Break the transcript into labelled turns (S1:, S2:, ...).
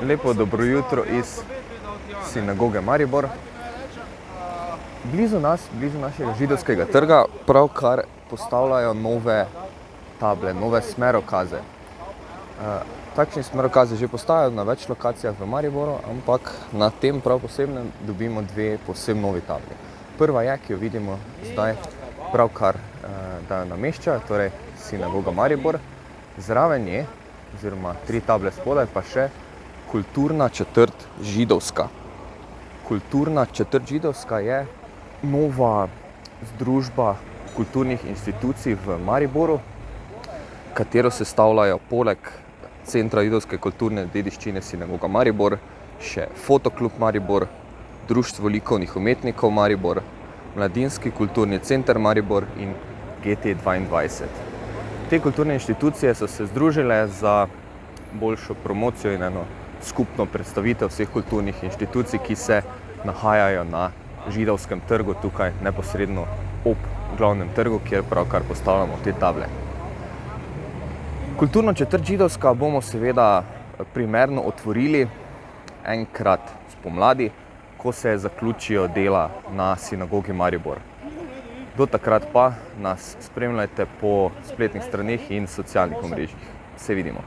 S1: Lepo dobro jutro iz sinagoge Maribor. Blizu našega židovskega trga pravkar postavljajo nove table, nove smerokaze. Takšni smerokaze že postajajo na več lokacijah v Mariboru, ampak na tem prav posebnem dobimo dve povsem novi tabli. Prva je, ki jo vidimo zdaj pravkar, da jo nameščajo, torej sinagoga Maribor. Zraven je, oziroma 3 table spodaj, pa še Kulturna četrt židovska. Kulturna četrt židovska je nova združba kulturnih institucij v Mariboru, katero sestavljajo poleg Centra židovske kulturne dediščine Sinagoga Maribor še Fotoklub Maribor, Društvo likovnih umetnikov Maribor, Mladinski kulturni center Maribor in GT22. Te kulturne inštitucije so se združile za boljšo promocijo in eno skupno predstavitev vseh kulturnih inštitucij, ki se nahajajo na židovskem trgu, tukaj neposredno ob glavnem trgu, kjer pravkar postavljamo te table. Kulturno četrt židovska bomo seveda primerno otvorili enkrat spomladi, ko se zaključijo dela na sinagogi Maribor. Do takrat pa nas spremljajte po spletnih straneh in socialnih omrežjih. Se vidimo.